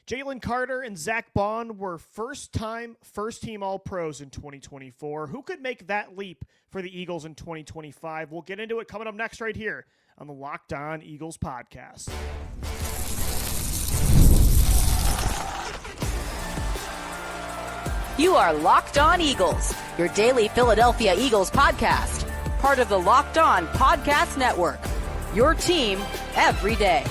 Jalen Carter and Zach Bond were first-team All-Pros in 2024. Who could make that leap for the Eagles in 2025? We'll get into it coming up next right here on the Locked On Eagles podcast. You are Locked On Eagles, your daily Philadelphia Eagles podcast. Part of the Locked On Podcast Network, your team every day.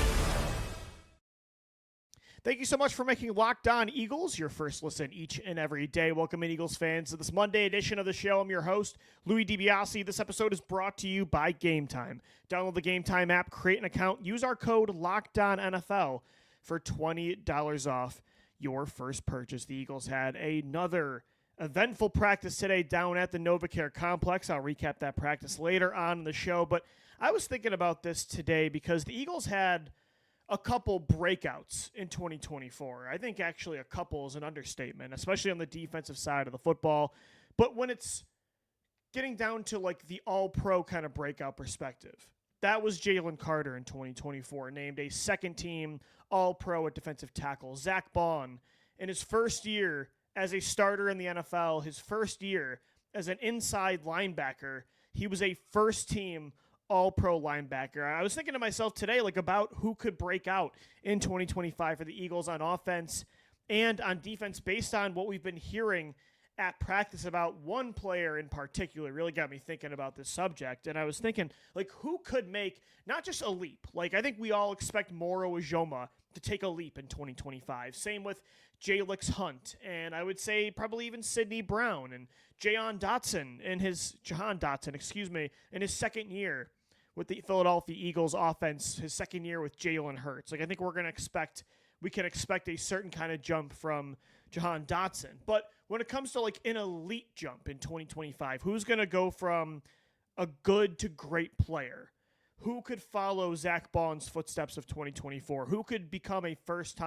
Thank you so much for making Locked On Eagles your first listen each and every day. Welcome in, Eagles fans, to this Monday edition of the show. I'm your host, Louis DiBiase. This episode is brought to you by Gametime. Download the Gametime app, create an account, use our code LOCKEDONNFL for $20 off your first purchase. The Eagles had another eventful practice today down at the NovaCare Complex. I'll recap that practice later on in the show, but I was thinking about this today because the Eagles had a couple breakouts in 2024. I think actually a couple is an understatement, especially on the defensive side of the football. But when it's getting down to like the all-pro kind of breakout perspective, that was Jalen Carter in 2024, named a second-team all-pro at defensive tackle. Zach Bond, in his first year as a starter in the NFL, his first year as an inside linebacker, he was a first-team all-pro linebacker. I was thinking to myself today, like, about who could break out in 2025 for the Eagles on offense and on defense based on what we've been hearing at practice about one player in particular. Really got me thinking about this subject. And I was thinking, like, who could make not just a leap? Like, I think we all expect Moro Ijoma to take a leap in 2025. Same with Jalix Hunt, and I would say probably even Sidney Brown and Jahan Dotson in his second year with the Philadelphia Eagles offense, his second year with Jalen Hurts. Like, I think we can expect a certain kind of jump from Jahan Dotson. But when it comes to like an elite jump in 2025, who's going to go from a good to great player? Who could follow Zach Bond's footsteps of 2024? Who could become a first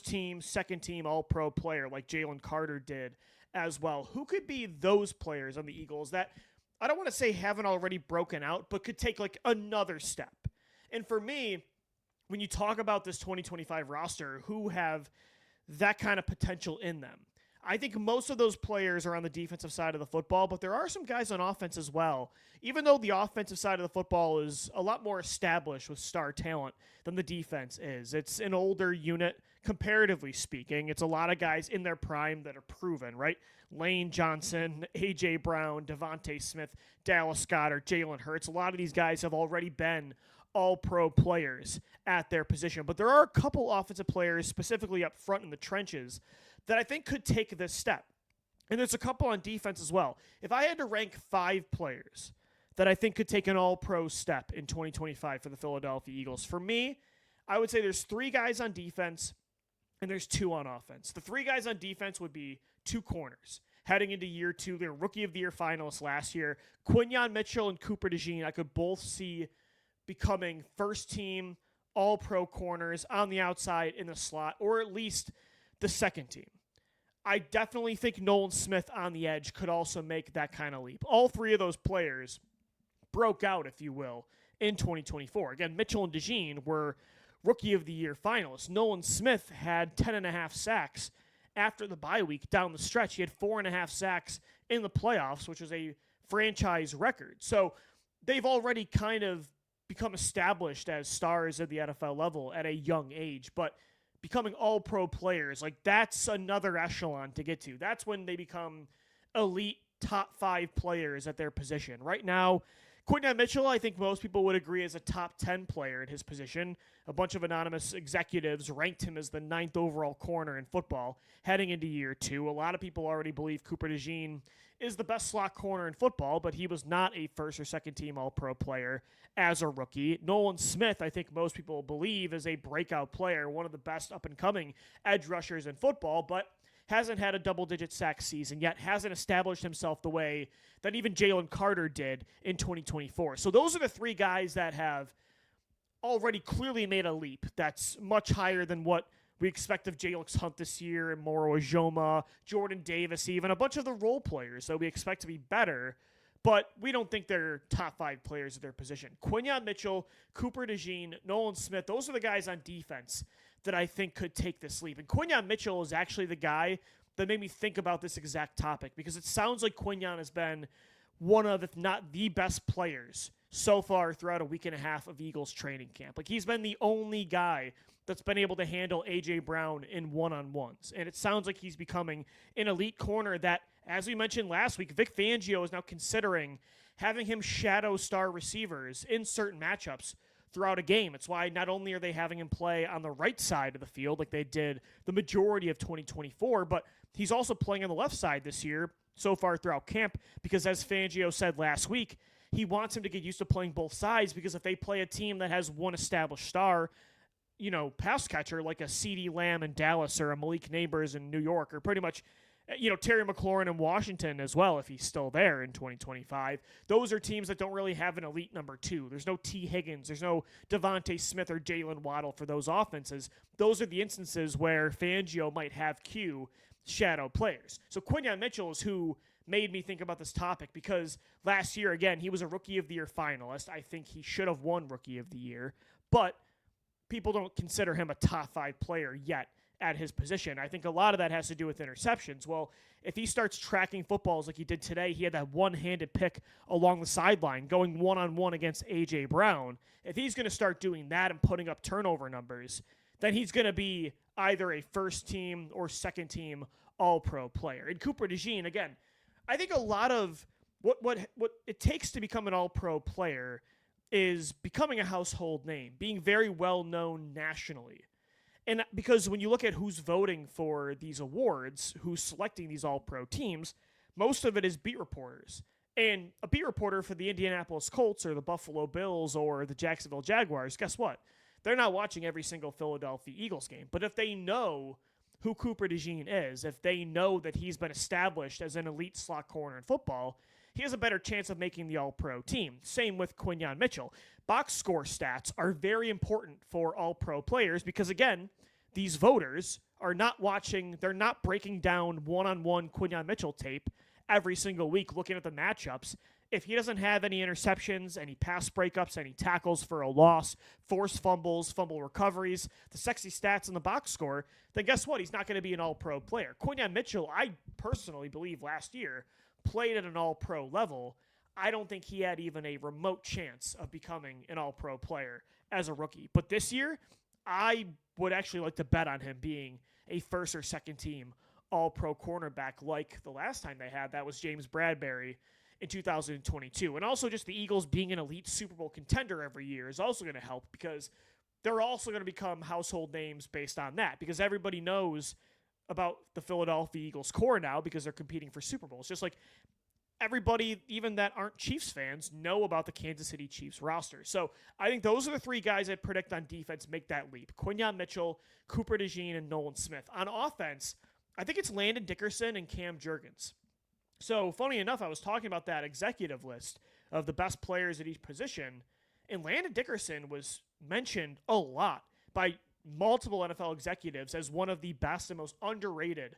team, second team all-pro player like Jalen Carter did as well? Who could be those players on the Eagles that I don't want to say haven't already broken out, but could take like another step? And for me, when you talk about this 2025 roster, who have that kind of potential in them, I think most of those players are on the defensive side of the football, but there are some guys on offense as well. Even though the offensive side of the football is a lot more established with star talent than the defense is. It's an older unit, comparatively speaking. It's a lot of guys in their prime that are proven, right? Lane Johnson, A.J. Brown, Devontae Smith, Dallas Goedert, Jalen Hurts. A lot of these guys have already been all-pro players at their position. But there are a couple offensive players, specifically up front in the trenches, that I think could take this step. And there's a couple on defense as well. If I had to rank 5 players that I think could take an all-pro step in 2025 for the Philadelphia Eagles, for me, I would say there's 3 guys on defense and there's 2 on offense. The 3 guys on defense would be 2 corners. Heading into year 2, they're Rookie of the Year finalists last year. Quinyon Mitchell and Cooper DeJean, I could both see becoming first-team all-pro corners on the outside in the slot, or at least the second team. I definitely think Nolan Smith on the edge could also make that kind of leap. All 3 of those players broke out, if you will, in 2024. Again, Mitchell and DeJean were Rookie of the Year finalists. Nolan Smith had 10.5 sacks after the bye week down the stretch. He had 4.5 sacks in the playoffs, which was a franchise record. So they've already kind of become established as stars at the NFL level at a young age, but becoming all-pro players, like, that's another echelon to get to. That's when they become elite top 5 players at their position. Right now, Quinyon Mitchell, I think most people would agree, is a top 10 player at his position. A bunch of anonymous executives ranked him as the 9th overall corner in football heading into year 2. A lot of people already believe Cooper DeJean is the best slot corner in football, but he was not a first or second team all-pro player as a rookie. Nolan Smith, I think most people believe, is a breakout player, one of the best up-and-coming edge rushers in football, but hasn't had a double-digit sack season yet, hasn't established himself the way that even Jalen Carter did in 2024. So those are the 3 guys that have already clearly made a leap that's much higher than what we expect of Jalix Hunt this year, and Moro Ijoma, Jordan Davis, even a bunch of the role players that we expect to be better, but we don't think they're top 5 players at their position. Quinyon Mitchell, Cooper DeJean, Nolan Smith, those are the guys on defense that I think could take this leap. And Quinyon Mitchell is actually the guy that made me think about this exact topic, because it sounds like Quinyon has been one of, if not the best players so far throughout a week and a half of Eagles training camp. Like, he's been the only guy that's been able to handle A.J. Brown in one-on-ones. And it sounds like he's becoming an elite corner that, as we mentioned last week, Vic Fangio is now considering having him shadow star receivers in certain matchups throughout a game. It's why not only are they having him play on the right side of the field like they did the majority of 2024, but he's also playing on the left side this year so far throughout camp, because as Fangio said last week, he wants him to get used to playing both sides, because if they play a team that has one established star, pass catcher like a CeeDee Lamb in Dallas or a Malik Neighbors in New York, or pretty much Terry McLaurin in Washington as well, if he's still there in 2025. Those are teams that don't really have an elite number two. There's no T. Higgins. There's no Devontae Smith or Jalen Waddle for those offenses. Those are the instances where Fangio might have Q shadow players. So Quinyon Mitchell is who made me think about this topic, because last year, again, he was a Rookie of the Year finalist. I think he should have won Rookie of the Year, but people don't consider him a top 5 player yet at his position. I think a lot of that has to do with interceptions. Well, if he starts tracking footballs like he did today, he had that one-handed pick along the sideline going one-on-one against A.J. Brown. If he's going to start doing that and putting up turnover numbers, then he's going to be either a first-team or second-team all-pro player. And Cooper DeJean, again, I think a lot of what it takes to become an all-pro player is becoming a household name, being very well-known nationally. And because when you look at who's voting for these awards, who's selecting these all-pro teams, most of it is beat reporters. And a beat reporter for the Indianapolis Colts or the Buffalo Bills or the Jacksonville Jaguars, guess what? They're not watching every single Philadelphia Eagles game. But if they know who Cooper DeJean is, if they know that he's been established as an elite slot corner in football, he has a better chance of making the all-pro team. Same with Quinyon Mitchell. Box score stats are very important for all-pro players because, again, these voters are not watching, they're not breaking down one-on-one Quinyon Mitchell tape every single week looking at the matchups. If he doesn't have any interceptions, any pass breakups, any tackles for a loss, forced fumbles, fumble recoveries, the sexy stats in the box score, then guess what? He's not going to be an all-pro player. Quinyon Mitchell, I personally believe last year, played at an all-pro level. I don't think he had even a remote chance of becoming an all-pro player as a rookie. But this year, I would actually like to bet on him being a first or second team all-pro cornerback like the last time they had. That was James Bradbury in 2022. And also just the Eagles being an elite Super Bowl contender every year is also going to help because they're also going to become household names based on that because everybody knows about the Philadelphia Eagles core now because they're competing for Super Bowls. Just like everybody, even that aren't Chiefs fans, know about the Kansas City Chiefs roster. So I think those are the three guys I'd predict on defense make that leap. Quinyon Mitchell, Cooper DeJean, and Nolan Smith. On offense, I think it's Landon Dickerson and Cam Jurgens. So funny enough, I was talking about that executive list of the best players at each position, and Landon Dickerson was mentioned a lot by multiple NFL executives as one of the best and most underrated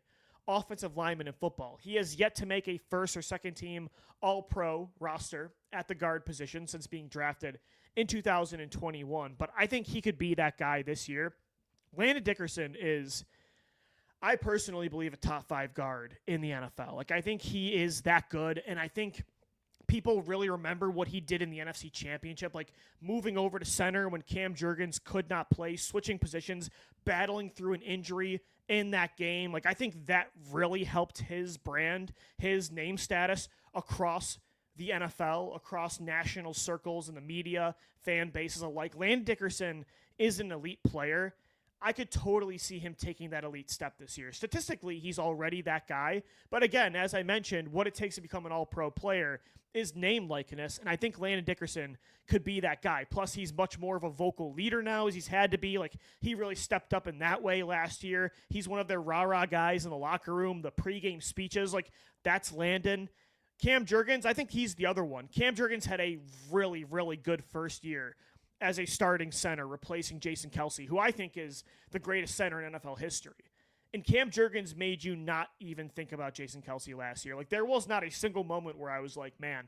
offensive linemen in football. He has yet to make a first or second team all-pro roster at the guard position since being drafted in 2021, but I think he could be that guy this year. Landon Dickerson is, I personally believe, a top 5 guard in the NFL. Like, I think he is that good, and I think people really remember what he did in the NFC Championship, like moving over to center when Cam Jurgens could not play, switching positions, battling through an injury in that game. Like, I think that really helped his brand, his name status across the NFL, across national circles and the media, fan bases alike. Landon Dickerson is an elite player. I could totally see him taking that elite step this year. Statistically, he's already that guy. But again, as I mentioned, what it takes to become an all-pro player is name likeness, and I think Landon Dickerson could be that guy. Plus, he's much more of a vocal leader now, as he's had to be. Like, he really stepped up in that way last year. He's one of their rah-rah guys in the locker room, the pregame speeches. Like, that's Landon. Cam Jurgens, I think he's the other one. Cam Jurgens had a really, really good first year as a starting center, replacing Jason Kelce, who I think is the greatest center in NFL history. And Cam Jurgens made you not even think about Jason Kelce last year. Like, there was not a single moment where I was like, man,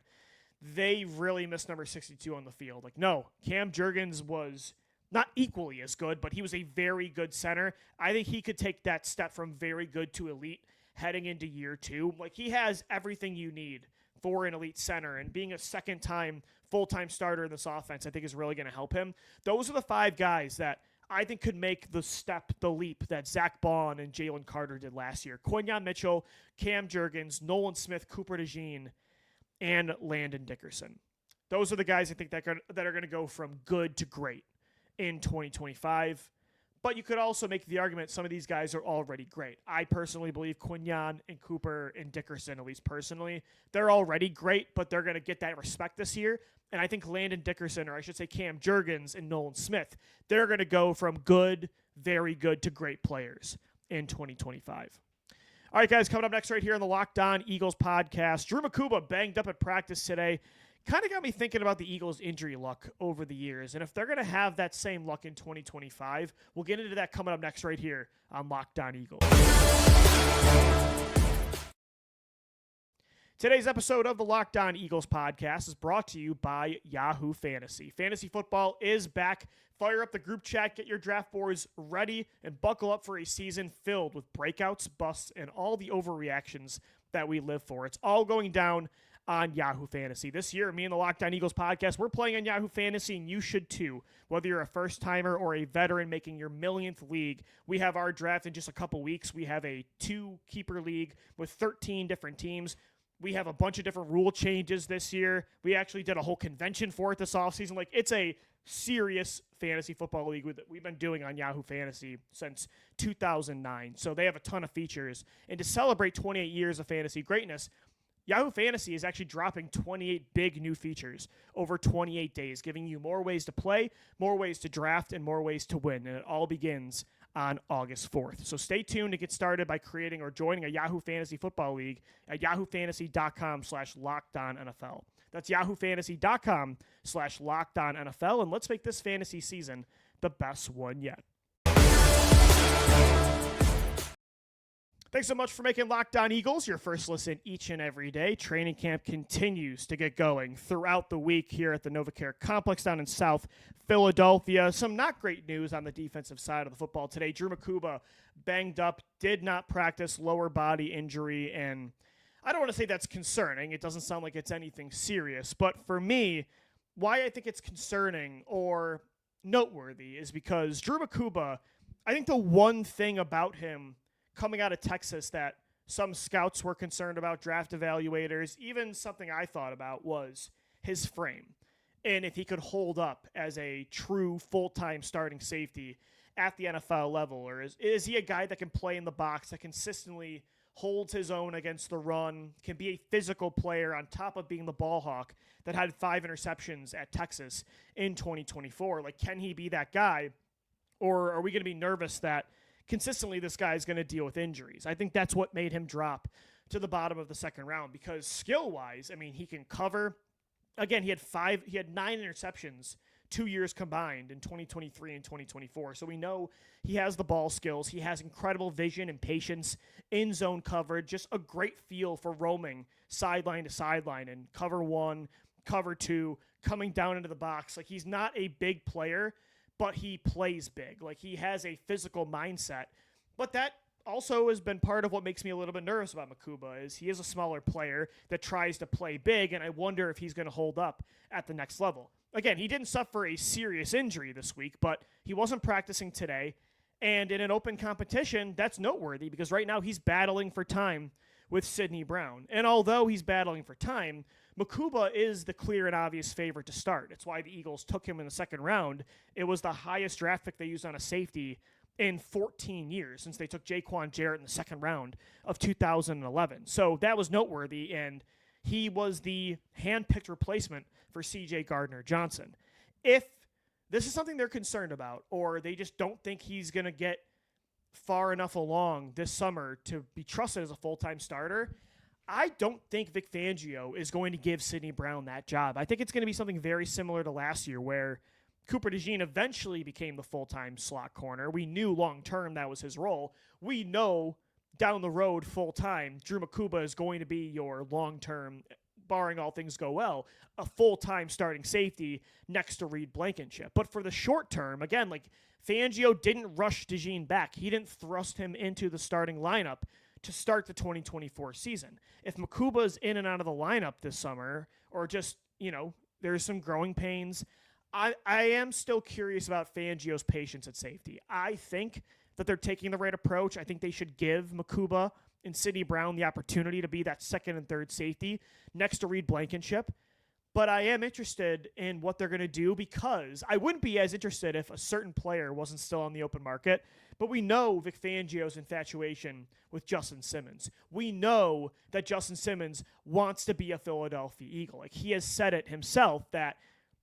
they really missed number 62 on the field. Like, no, Cam Jurgens was not equally as good, but he was a very good center. I think he could take that step from very good to elite heading into year 2. Like, he has everything you need for an elite center, and being a second-time full-time starter in this offense, I think is really going to help him. Those are the 5 guys that I think could make the leap that Zach Baun and Jalen Carter did last year. Quinyon Mitchell, Cam Jurgens, Nolan Smith, Cooper DeJean, and Landon Dickerson. Those are the guys I think that are going to go from good to great in 2025. But you could also make the argument some of these guys are already great. I personally believe Quinyon and Cooper and Dickerson, at least personally, they're already great, but they're going to get that respect this year. And I think Landon Dickerson, or I should say Cam Jurgens and Nolan Smith, they're going to go from good, very good to great players in 2025. All right, guys, coming up next right here on the Locked On Eagles podcast, Drew Makuba banged up at practice today. Kind of got me thinking about the Eagles' injury luck over the years. And if they're going to have that same luck in 2025, we'll get into that coming up next right here on Locked On Eagles. Today's episode of the Locked On Eagles podcast is brought to you by Yahoo Fantasy. Fantasy football is back. Fire up the group chat, get your draft boards ready, and buckle up for a season filled with breakouts, busts, and all the overreactions that we live for. It's all going down on Yahoo Fantasy. This year, me and the Locked On Eagles podcast, we're playing on Yahoo Fantasy, and you should too. Whether you're a first-timer or a veteran making your millionth league, we have our draft in just a couple weeks. We have a 2-keeper league with 13 different teams. We have a bunch of different rule changes this year. We actually did a whole convention for it this offseason. Like, it's a serious fantasy football league we've been doing on Yahoo Fantasy since 2009. So they have a ton of features. And to celebrate 28 years of fantasy greatness, Yahoo Fantasy is actually dropping 28 big new features over 28 days, giving you more ways to play, more ways to draft, and more ways to win. And it all begins on August 4th. So stay tuned to get started by creating or joining a Yahoo Fantasy Football League at yahoofantasy.com/LockedOnNFL. That's yahoofantasy.com/LockedOnNFL. And let's make this fantasy season the best one yet. Thanks so much for making Locked On Eagles your first listen each and every day. Training camp continues to get going throughout the week here at the NovaCare Complex down in South Philadelphia. Some not great news on the defensive side of the football today. Drew Makuba banged up, did not practice, lower body injury, and I don't want to say that's concerning. It doesn't sound like it's anything serious, but for me, why I think it's concerning or noteworthy is because Drew Makuba, I think the one thing about him coming out of Texas that some scouts were concerned about, draft evaluators, even something I thought about, was his frame. And if he could hold up as a true full-time starting safety at the NFL level, or is he a guy that can play in the box, that consistently holds his own against the run, can be a physical player on top of being the ball hawk that had 5 interceptions at Texas in 2024? Like, can he be that guy? Or are we going to be nervous that consistently this guy is going to deal with injuries? I think that's what made him drop to the bottom of the second round, because skill-wise, I mean, he can cover. Again, he had 9 interceptions 2 years combined in 2023 and 2024. So we know he has the ball skills. He has incredible vision and patience in zone coverage, just a great feel for roaming sideline to sideline and cover 1, cover 2, coming down into the box. Like, he's not a big player, but he plays big. Like, he has a physical mindset. But that also has been part of what makes me a little bit nervous about Makuba, is he is a smaller player that tries to play big, and I wonder if he's going to hold up at the next level. Again, he didn't suffer a serious injury this week, but he wasn't practicing today. And in an open competition, that's noteworthy because right now he's battling for time with Sidney Brown. And although he's battling for time, Makuba is the clear and obvious favorite to start. It's why the Eagles took him in the second round. It was the highest draft pick they used on a safety in 14 years since they took Jaquan Jarrett in the second round of 2011. So that was noteworthy, and he was the hand-picked replacement for C.J. Gardner-Johnson. If this is something they're concerned about, or they just don't think he's going to get far enough along this summer to be trusted as a full-time starter, I don't think Vic Fangio is going to give Sidney Brown that job. I think it's going to be something very similar to last year, where Cooper DeJean eventually became the full-time slot corner. We knew long-term that was his role. We know down the road full-time, Drew Makuba is going to be your long-term barring all things go well, a full-time starting safety next to Reed Blankenship. But for the short term, again, like Fangio didn't rush DeJean back. He didn't thrust him into the starting lineup to start the 2024 season. If Makuba's in and out of the lineup this summer, or just, there's some growing pains, I am still curious about Fangio's patience at safety. I think that they're taking the right approach. I think they should give Makuba and Sidney Brown the opportunity to be that second and third safety next to Reed Blankenship. But I am interested in what they're going to do, because I wouldn't be as interested if a certain player wasn't still on the open market. But we know Vic Fangio's infatuation with Justin Simmons. We know that Justin Simmons wants to be a Philadelphia Eagle. Like, he has said it himself that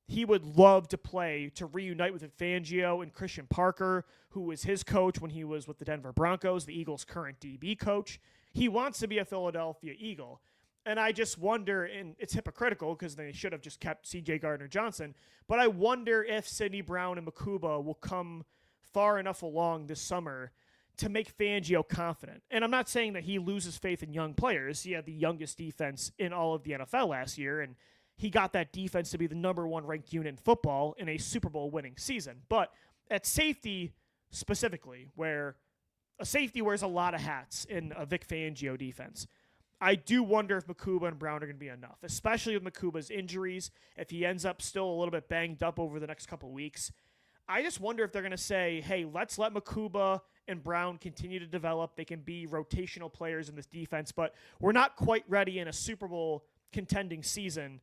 he would love to reunite with Fangio and Christian Parker, who was his coach when he was with the Denver Broncos, the Eagles' current DB coach. He wants to be a Philadelphia Eagle. And I just wonder, and it's hypocritical because they should have just kept C.J. Gardner-Johnson, but I wonder if Sidney Brown and Makuba will come far enough along this summer to make Fangio confident. And I'm not saying that he loses faith in young players. He had the youngest defense in all of the NFL last year, and he got that defense to be the number one ranked unit in football in a Super Bowl winning season. But at safety specifically, where a safety wears a lot of hats in a Vic Fangio defense, I do wonder if Makuba and Brown are going to be enough, especially with Makuba's injuries. If he ends up still a little bit banged up over the next couple weeks, I just wonder if they're going to say, hey, let's let Makuba and Brown continue to develop. They can be rotational players in this defense, but we're not quite ready in a Super Bowl contending season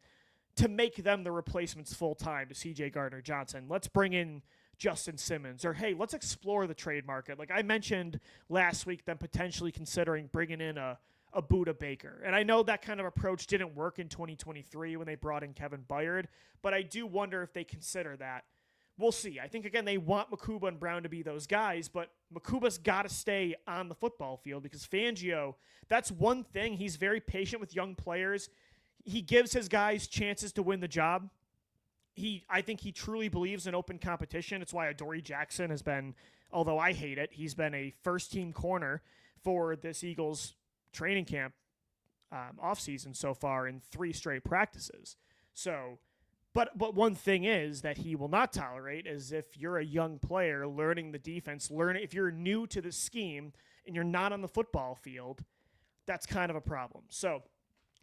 to make them the replacements full-time to C.J. Gardner-Johnson. Let's bring in Justin Simmons, or hey, let's explore the trade market. Like I mentioned last week, them potentially considering bringing in a Buda Baker. And I know that kind of approach didn't work in 2023 when they brought in Kevin Byard, but I do wonder if they consider that. We'll see. I think, again, they want Makuba and Brown to be those guys, but Makuba's got to stay on the football field because Fangio, that's one thing. He's very patient with young players. He gives his guys chances to win the job. I think he truly believes in open competition. It's why Adoree Jackson has been, although I hate it, he's been a first-team corner for this Eagles training camp offseason so far in 3 straight practices. So, but one thing is that he will not tolerate is if you're a young player learning the defense, if you're new to the scheme and you're not on the football field, that's kind of a problem. So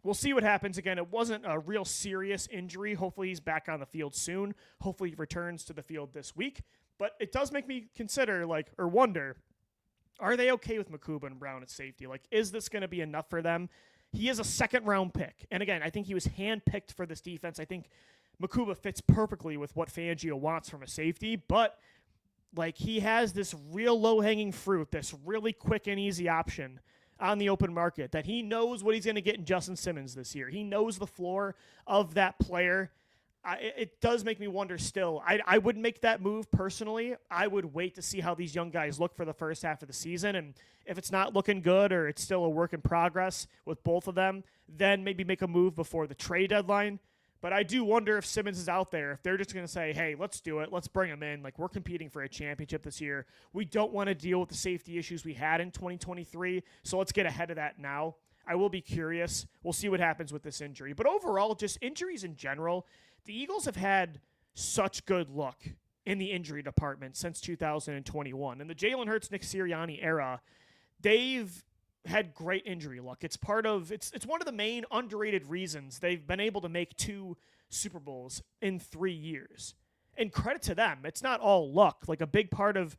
we'll see what happens. Again, it wasn't a real serious injury. Hopefully he's back on the field soon. Hopefully he returns to the field this week. But it does make me consider, or wonder, are they okay with Makuba and Brown at safety? Is this going to be enough for them? He is a second-round pick. And again, I think he was handpicked for this defense. I think Makuba fits perfectly with what Fangio wants from a safety. But, he has this real low-hanging fruit, this really quick and easy option on the open market that he knows what he's going to get in Justin Simmons this year. He knows the floor of that player. It does make me wonder still. I would make that move personally. I would wait to see how these young guys look for the first half of the season. And if it's not looking good or it's still a work in progress with both of them, then maybe make a move before the trade deadline. But I do wonder if Simmons is out there, if they're just going to say, hey, let's do it. Let's bring him in. We're competing for a championship this year. We don't want to deal with the safety issues we had in 2023. So let's get ahead of that now. I will be curious. We'll see what happens with this injury. But overall, just injuries in general, the Eagles have had such good luck in the injury department since 2021. In the Jalen Hurts, Nick Sirianni era, they've had great injury luck. It's one of the main underrated reasons they've been able to make 2 Super Bowls in 3 years. And credit to them. It's not all luck. A big part of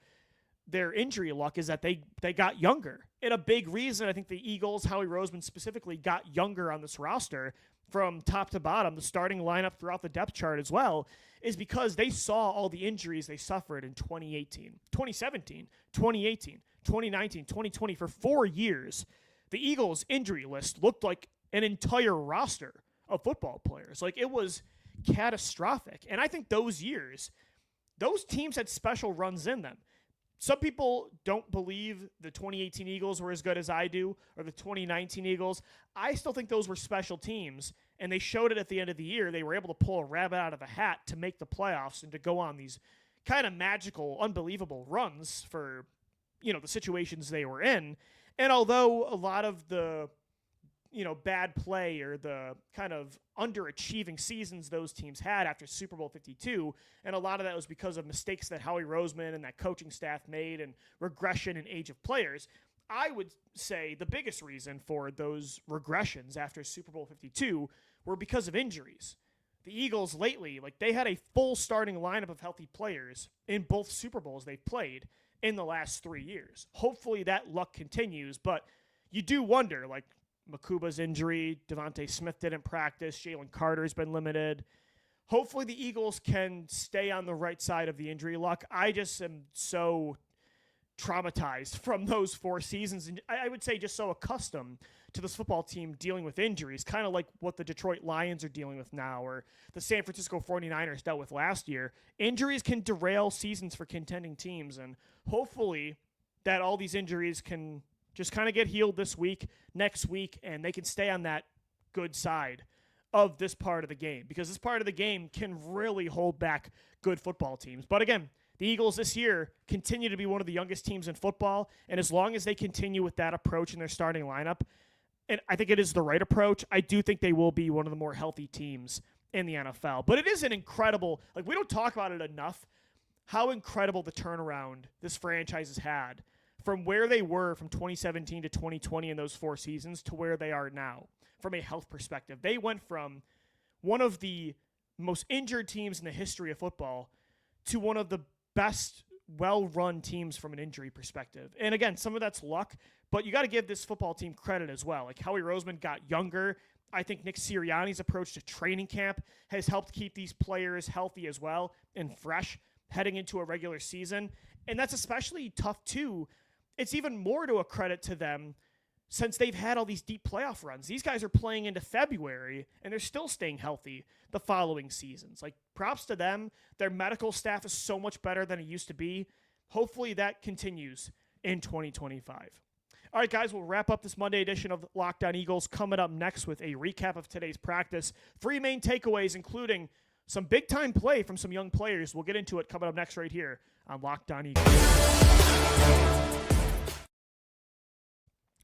their injury luck is that they got younger. And a big reason I think the Eagles, Howie Roseman specifically, got younger on this roster from top to bottom, the starting lineup throughout the depth chart as well, is because they saw all the injuries they suffered in 2018, 2017, 2018, 2019, 2020. For 4 years, the Eagles' injury list looked like an entire roster of football players. It was catastrophic. And I think those years, those teams had special runs in them. Some people don't believe the 2018 Eagles were as good as I do, or the 2019 Eagles. I still think those were special teams, and they showed it at the end of the year. They were able to pull a rabbit out of a hat to make the playoffs and to go on these kind of magical, unbelievable runs for, the situations they were in. And although a lot of the, bad play or the kind of underachieving seasons those teams had after Super Bowl 52. And a lot of that was because of mistakes that Howie Roseman and that coaching staff made and regression in age of players. I would say the biggest reason for those regressions after Super Bowl 52 were because of injuries. The Eagles lately, they had a full starting lineup of healthy players in both Super Bowls they've played in the last 3 years. Hopefully that luck continues, but you do wonder, Makuba's injury, Devontae Smith didn't practice, Jalen Carter's been limited. Hopefully the Eagles can stay on the right side of the injury luck. I just am so traumatized from those 4 seasons, and I would say just so accustomed to this football team dealing with injuries, kind of like what the Detroit Lions are dealing with now or the San Francisco 49ers dealt with last year. Injuries can derail seasons for contending teams, and hopefully that all these injuries can just kind of get healed this week, next week, and they can stay on that good side of this part of the game, because this part of the game can really hold back good football teams. But again, the Eagles this year continue to be one of the youngest teams in football, and as long as they continue with that approach in their starting lineup, and I think it is the right approach, I do think they will be one of the more healthy teams in the NFL. But it is an incredible, we don't talk about it enough, how incredible the turnaround this franchise has had from where they were from 2017 to 2020 in those 4 seasons to where they are now from a health perspective. They went from one of the most injured teams in the history of football to one of the best well-run teams from an injury perspective. And again, some of that's luck, but you got to give this football team credit as well. Howie Roseman got younger. I think Nick Sirianni's approach to training camp has helped keep these players healthy as well and fresh heading into a regular season. And that's especially tough too. It's even more to a credit to them since they've had all these deep playoff runs. These guys are playing into February, and they're still staying healthy the following seasons. Props to them. Their medical staff is so much better than it used to be. Hopefully that continues in 2025. All right, guys, we'll wrap up this Monday edition of Locked On Eagles coming up next with a recap of today's practice. 3 main takeaways, including some big-time play from some young players. We'll get into it coming up next right here on Locked On Eagles.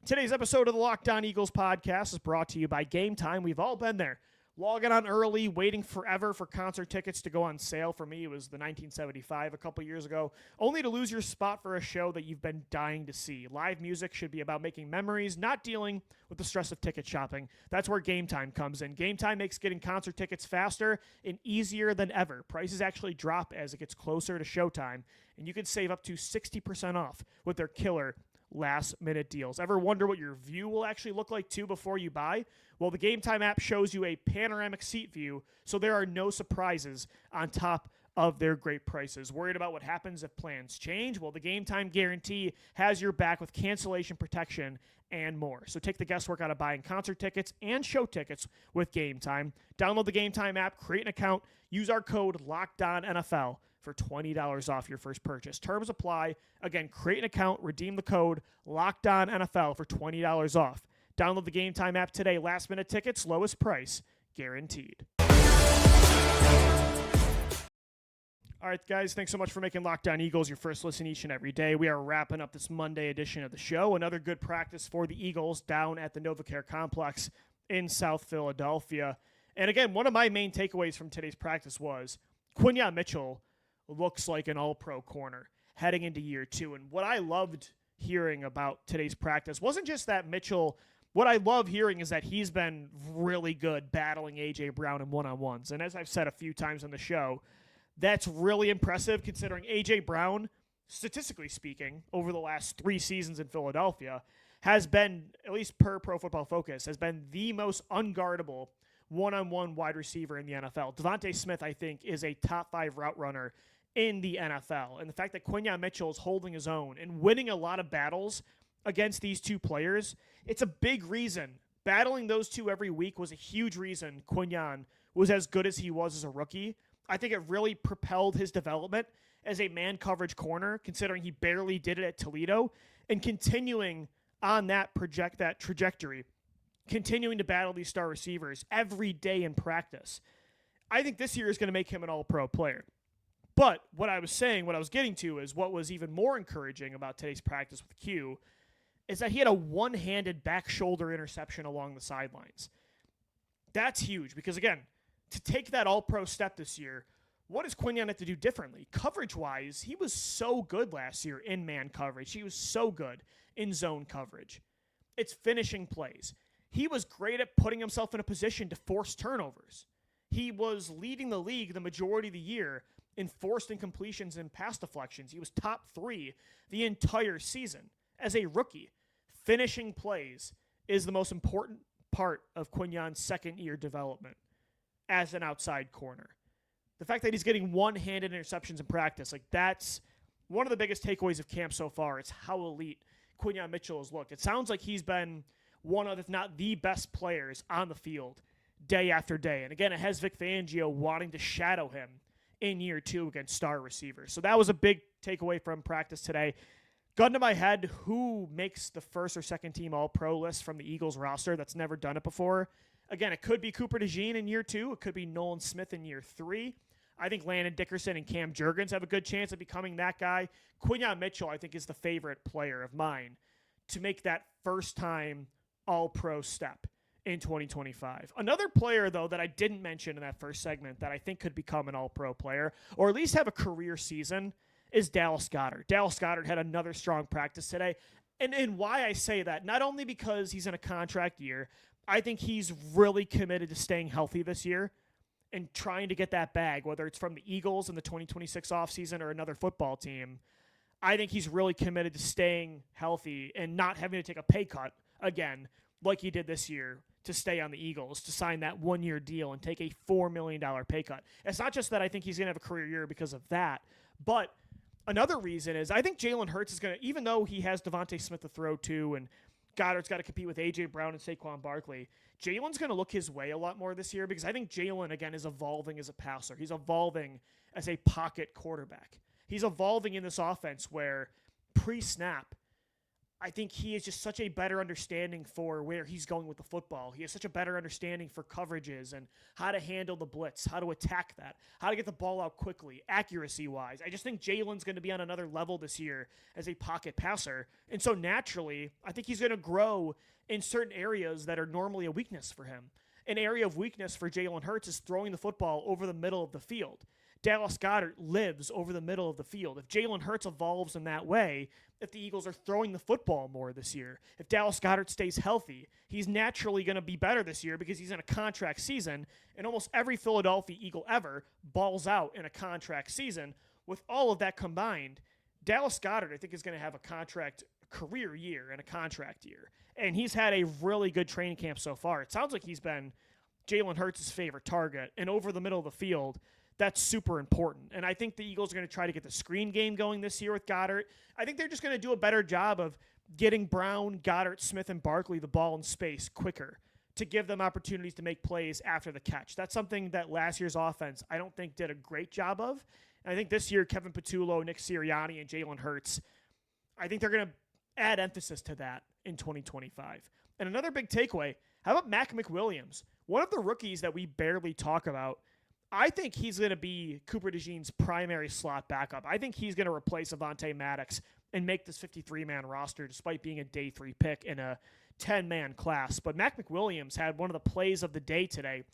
Today's episode of the Locked On Eagles podcast is brought to you by Gametime. We've all been there. Logging on early, waiting forever for concert tickets to go on sale. For me, it was the 1975 a couple years ago, only to lose your spot for a show that you've been dying to see. Live music should be about making memories, not dealing with the stress of ticket shopping. That's where Gametime comes in. Gametime makes getting concert tickets faster and easier than ever. Prices actually drop as it gets closer to showtime, and you can save up to 60% off with their killer last-minute deals. Ever wonder what your view will actually look like, too, before you buy? Well, the Gametime app shows you a panoramic seat view, so there are no surprises on top of their great prices. Worried about what happens if plans change? Well, the Gametime guarantee has your back with cancellation protection and more. So take the guesswork out of buying concert tickets and show tickets with Gametime. Download the Gametime app, create an account, use our code LOCKEDONNFL for $20 off your first purchase. Terms apply. Again, create an account, redeem the code LOCKEDONNFL for $20 off. Download the Gametime app today. Last minute tickets, lowest price, guaranteed. All right, guys, thanks so much for making Locked On Eagles your first listen each and every day. We are wrapping up this Monday edition of the show. Another good practice for the Eagles down at the NovaCare Complex in South Philadelphia. And again, one of my main takeaways from today's practice was Quinyon Mitchell looks like an all-pro corner heading into year 2. And what I loved hearing about today's practice wasn't just that Mitchell. What I love hearing is that he's been really good battling A.J. Brown in one-on-ones. And as I've said a few times on the show, that's really impressive considering A.J. Brown, statistically speaking, over the last 3 seasons in Philadelphia, has been, at least per Pro Football Focus, has been the most unguardable one-on-one wide receiver in the NFL. Devontae Smith, I think, is a top 5 route runner in the NFL. And the fact that Quinyon Mitchell is holding his own and winning a lot of battles against these two players, it's a big reason. Battling those two every week was a huge reason Quinyon was as good as he was as a rookie. I think it really propelled his development as a man coverage corner, considering he barely did it at Toledo, and continuing on that trajectory, continuing to battle these star receivers every day in practice. I think this year is going to make him an all-pro player. But what I was getting to is what was even more encouraging about today's practice with Q is that he had a one-handed back shoulder interception along the sidelines. That's huge because, again, to take that all-pro step this year, what does Quinyon have to do differently? Coverage-wise, he was so good last year in man coverage. He was so good in zone coverage. It's finishing plays. He was great at putting himself in a position to force turnovers. He was leading the league the majority of the year in forced incompletions and pass deflections. He was top 3 the entire season as a rookie. Finishing plays is the most important part of Quinyon's second-year development as an outside corner. The fact that he's getting one-handed interceptions in practice, like that's one of the biggest takeaways of camp so far. It's how elite Quinyon Mitchell has looked. It sounds like he's been one of, if not the best players on the field day after day. And again, it has Vic Fangio wanting to shadow him in year 2 against star receivers. So that was a big takeaway from practice today. Gun to my head, who makes the first or second team All-Pro list from the Eagles roster that's never done it before? Again, it could be Cooper DeJean in year 2. It could be Nolan Smith in year 3. I think Landon Dickerson and Cam Jurgens have a good chance of becoming that guy. Quinyon Mitchell, I think, is the favorite player of mine to make that first-time All-Pro step in 2025. Another player, though, that I didn't mention in that first segment that I think could become an All-Pro player, or at least have a career season, is Dallas Goedert. Dallas Goedert had another strong practice today. And why I say that, not only because he's in a contract year, I think he's really committed to staying healthy this year and trying to get that bag, whether it's from the Eagles in the 2026 offseason or another football team. I think he's really committed to staying healthy and not having to take a pay cut again, like he did this year, to stay on the Eagles, to sign that one-year deal and take a $4 million pay cut. It's not just that I think he's going to have a career year because of that, but another reason is I think Jalen Hurts is going to, even though he has Devontae Smith to throw to and Goddard's got to compete with A.J. Brown and Saquon Barkley, Jalen's going to look his way a lot more this year because I think Jalen, again, is evolving as a passer. He's evolving as a pocket quarterback. He's evolving in this offense where pre-snap, I think he is just such a better understanding for where he's going with the football. He has such a better understanding for coverages and how to handle the blitz, how to attack that, how to get the ball out quickly, accuracy-wise. I just think Jalen's going to be on another level this year as a pocket passer. And so naturally, I think he's going to grow in certain areas that are normally a weakness for him. An area of weakness for Jalen Hurts is throwing the football over the middle of the field. Dallas Goedert lives over the middle of the field. If Jalen Hurts evolves in that way, if the Eagles are throwing the football more this year, if Dallas Goedert stays healthy, he's naturally going to be better this year because he's in a contract season, and almost every Philadelphia Eagle ever balls out in a contract season. With all of that combined, Dallas Goedert, I think, is going to have a career year and a contract year. And he's had a really good training camp so far. It sounds like he's been Jalen Hurts' favorite target, and over the middle of the field, that's super important. And I think the Eagles are going to try to get the screen game going this year with Goedert. I think they're just going to do a better job of getting Brown, Goedert, Smith, and Barkley the ball in space quicker to give them opportunities to make plays after the catch. That's something that last year's offense I don't think did a great job of. And I think this year, Kevin Patullo, Nick Sirianni, and Jalen Hurts, I think they're going to add emphasis to that in 2025. And another big takeaway, how about Mac McWilliams? One of the rookies that we barely talk about. I think he's going to be Cooper DeJean's primary slot backup. I think he's going to replace Avonte Maddox and make this 53-man roster despite being a day 3 pick in a 10-man class. But Mac McWilliams had one of the plays of the day today.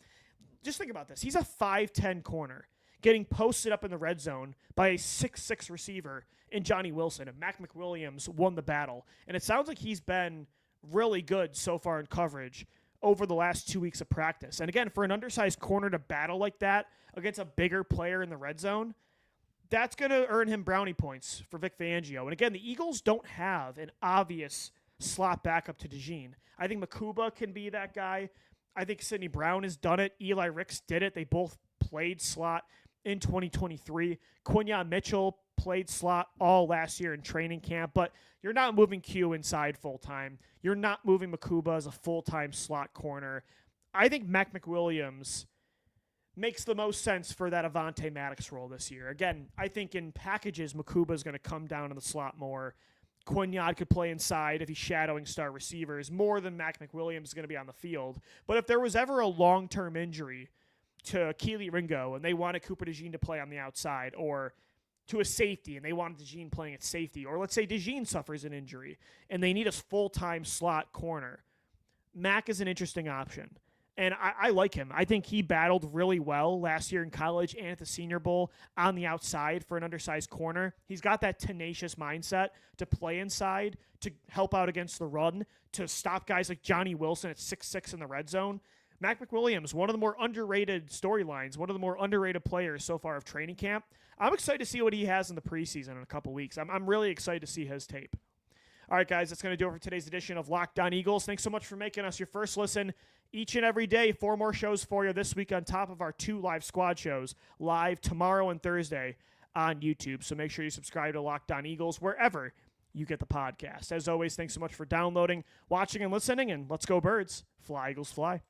Just think about this. He's a 5'10 corner getting posted up in the red zone by a 6'6 receiver in Johnny Wilson. And Mac McWilliams won the battle. And it sounds like he's been really good so far in coverage over the last 2 weeks of practice. And again, for an undersized corner to battle like that against a bigger player in the red zone, that's going to earn him brownie points for Vic Fangio. And again, the Eagles don't have an obvious slot backup to DeJean. I think Makuba can be that guy. I think Sidney Brown has done it. Eli Ricks did it. They both played slot in 2023. Quinyon Mitchell played slot all last year in training camp, but you're not moving Q inside full-time. You're not moving Makuba as a full-time slot corner. I think Mac McWilliams makes the most sense for that Avonte Maddox role this year. Again, I think in packages, Makuba is going to come down to the slot more. Quinyon could play inside if he's shadowing star receivers more than Mac McWilliams is going to be on the field. But if there was ever a long-term injury to Keely Ringo and they wanted Cooper DeJean to play on the outside, or to a safety and they want DeJean playing at safety, or let's say DeJean suffers an injury and they need a full-time slot corner, Mac is an interesting option. And I like him. I think he battled really well last year in college and at the Senior Bowl on the outside for an undersized corner. He's got that tenacious mindset to play inside, to help out against the run, to stop guys like Johnny Wilson at 6'6" in the red zone. Mac McWilliams, one of the more underrated storylines, one of the more underrated players so far of training camp. I'm excited to see what he has in the preseason in a couple weeks. I'm really excited to see his tape. All right, guys, that's going to do it for today's edition of Locked On Eagles. Thanks so much for making us your first listen each and every day. 4 more shows for you this week on top of our 2 live squad shows, live tomorrow and Thursday on YouTube. So make sure you subscribe to Locked On Eagles wherever you get the podcast. As always, thanks so much for downloading, watching, and listening, and let's go Birds. Fly, Eagles, fly.